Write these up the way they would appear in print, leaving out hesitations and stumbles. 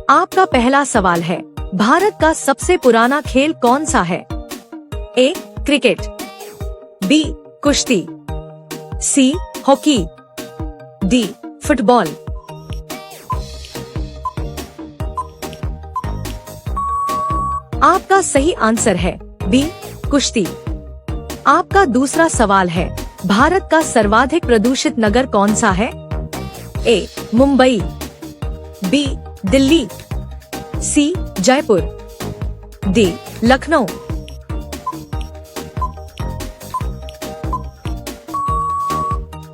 आपका पहला सवाल है, भारत का सबसे पुराना खेल कौन सा है? ए. Cricket, B. कुश्ती, सी. Hockey, D. फुटबॉल। आपका सही आंसर है बी. कुश्ती। आपका दूसरा सवाल है, भारत का सर्वाधिक प्रदूषित नगर कौन सा है? ए. मुंबई, बी. दिल्ली, सी. जयपुर, डी. लखनऊ।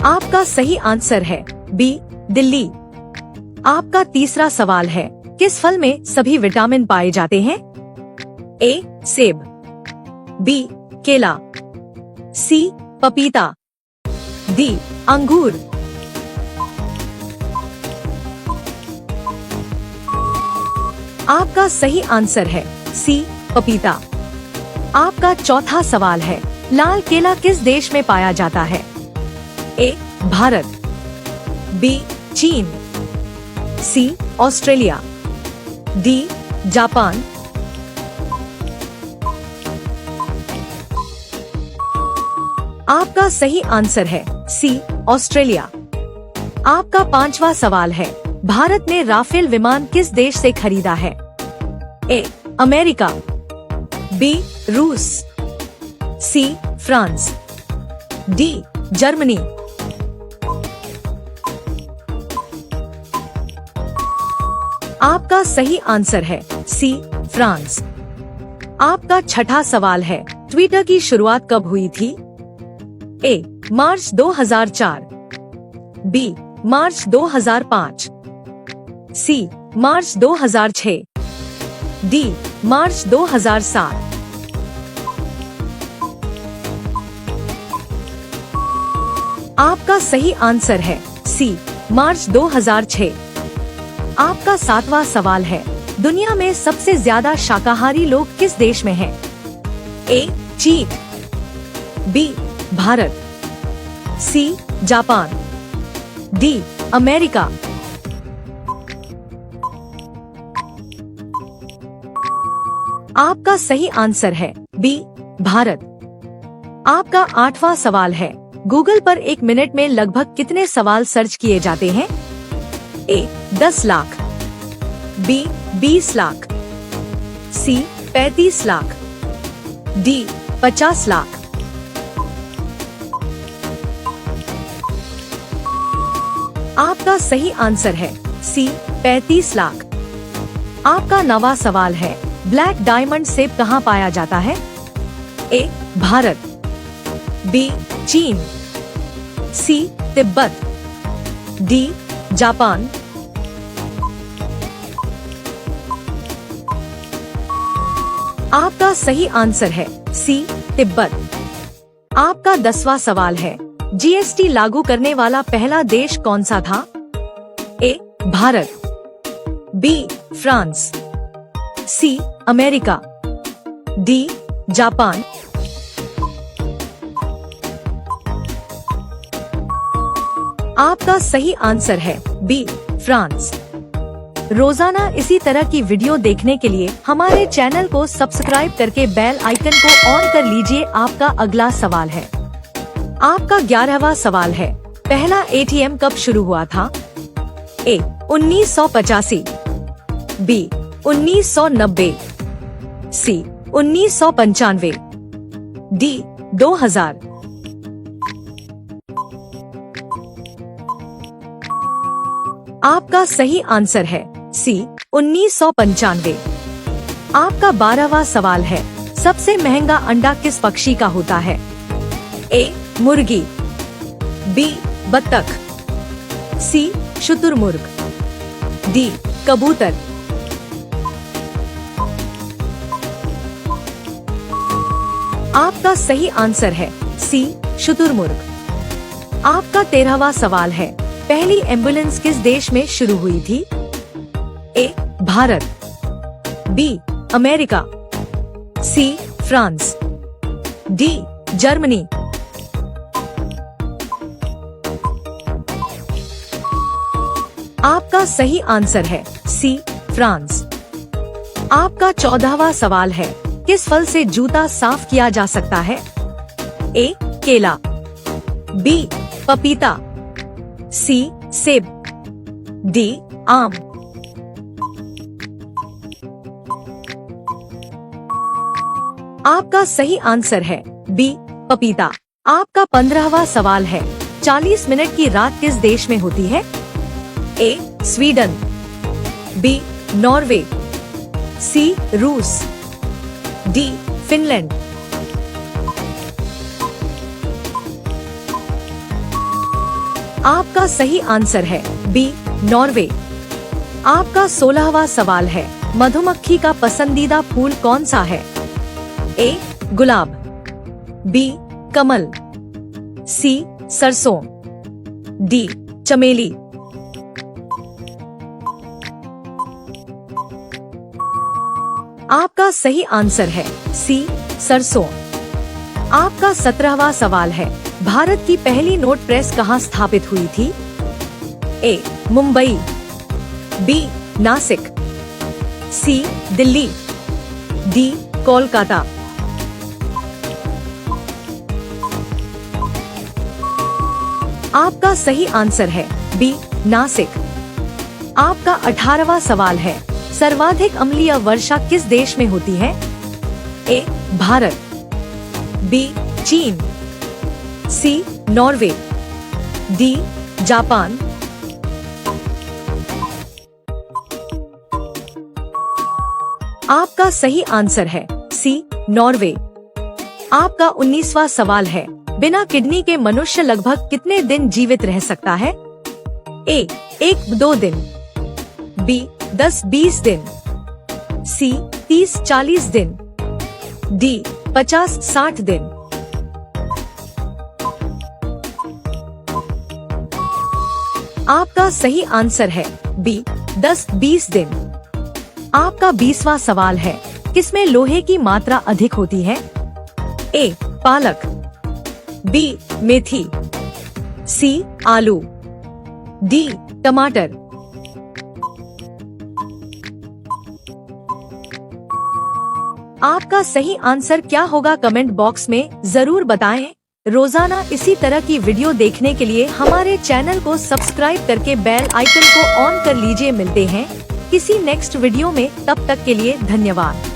आपका सही आंसर है बी. दिल्ली। आपका तीसरा सवाल है, किस फल में सभी विटामिन पाए जाते हैं? ए. सेब, बी. केला, सी. पपीता, डी. अंगूर। आपका सही आंसर है सी. पपीता। आपका चौथा सवाल है, लाल केला किस देश में पाया जाता है? ए. भारत, बी. चीन, सी. Australia, D. जापान। आपका सही आंसर है सी. ऑस्ट्रेलिया। आपका पांचवा सवाल है, भारत ने राफेल विमान किस देश से खरीदा है? ए. America, B. रूस, सी. France, D. जर्मनी। आपका सही आंसर है सी. फ्रांस। आपका छठा सवाल है, ट्विटर की शुरुआत कब हुई थी? ए. मार्च 2004, बी. मार्च 2005, सी. मार्च 2006, डी. मार्च 2007। आपका सही आंसर है सी. मार्च 2006। आपका सातवां सवाल है, दुनिया में सबसे ज्यादा शाकाहारी लोग किस देश में हैं? ए. चीन, B. Bharat, C. Japan, D. America. आपका सही आंसर है बी. भारत। आपका आठवां सवाल है, गूगल पर एक मिनट में लगभग कितने सवाल सर्च किए जाते हैं? ए. 10 लाख, बी. 20 लाख, सी. 35 लाख, डी. 50 लाख। आपका सही आंसर है सी. 35 लाख। आपका नवा सवाल है, ब्लैक डायमंड सेब कहाँ पाया जाता है? ए. भारत, बी. चीन, सी. तिब्बत, डी. जापान। आपका सही आंसर है सी. तिब्बत। आपका 10वां सवाल है, जीएसटी लागू करने वाला पहला देश कौन सा था? A. Bharat, B. France, C. America, D. Japan. आपका सही आंसर है बी. फ्रांस। रोजाना इसी तरह की वीडियो देखने के लिए हमारे चैनल को सब्सक्राइब करके बेल आइकन को ऑन कर लीजिए। आपका अगला सवाल है, आपका 11वां सवाल है, पहला एटीएम कब शुरू हुआ था? ए. 1985, बी. 1990, सी. 1995, डी. 2000। आपका सही आंसर है सी. 1995। आपका 12वां सवाल है, सबसे महंगा अंडा किस पक्षी का होता है? ए. मुर्गी, बी. बत्तख, सी. शुतुरमुर्ग, डी. कबूतर। आपका सही आंसर है सी. शुतुरमुर्ग। आपका 13वां सवाल है, पहली एम्बुलेंस किस देश में शुरू हुई थी? A. Bharat, B. America, C. France, D. Germany. आपका सही आंसर है सी. फ्रांस। आपका 14वां सवाल है, किस फल से जूता साफ किया जा सकता है? ए. केला, बी. पपीता, सी. सेब, डी. आम। आपका सही आंसर है बी. पपीता। आपका 15वां सवाल है, 40 मिनट की रात किस देश में होती है? A. Sweden, B. Norway, C. रूस, डी. फिनलैंड। आपका सही आंसर है बी. नॉर्वे। आपका 16वां सवाल है, मधुमक्खी का पसंदीदा फूल कौन सा है? ए. गुलाब, बी. कमल, सी. सरसों, डी. चमेली। आपका सही आंसर है सी. सरसों। आपका 17वां सवाल है, भारत की पहली नोट प्रेस कहाँ स्थापित हुई थी? ए. मुंबई, बी. नासिक, सी. दिल्ली, डी. कोलकाता। आपका सही आंसर है बी. नासिक। आपका 18वां सवाल है, सर्वाधिक अम्लीय वर्षा किस देश में होती है? ए. भारत, बी. चीन, सी. Norway, D. जापान। आपका सही आंसर है सी. नॉर्वे। आपका 19वां सवाल है, बिना किडनी के मनुष्य लगभग कितने दिन जीवित रह सकता है? ए. 1-2 दिन, बी. 10-20 दिन, सी. 30-40 दिन, डी. 50-60 दिन। आपका सही आंसर है बी. 10-20 दिन। आपका 20वां सवाल है, किसमें लोहे की मात्रा अधिक होती है? ए. पालक, बी. मेथी, सी. आलू, डी. टमाटर। आपका सही आंसर क्या होगा, कमेंट बॉक्स में जरूर बताएं। रोजाना इसी तरह की वीडियो देखने के लिए हमारे चैनल को सब्सक्राइब करके बेल आइकन को ऑन कर लीजिए। मिलते हैं किसी नेक्स्ट वीडियो में, तब तक के लिए धन्यवाद।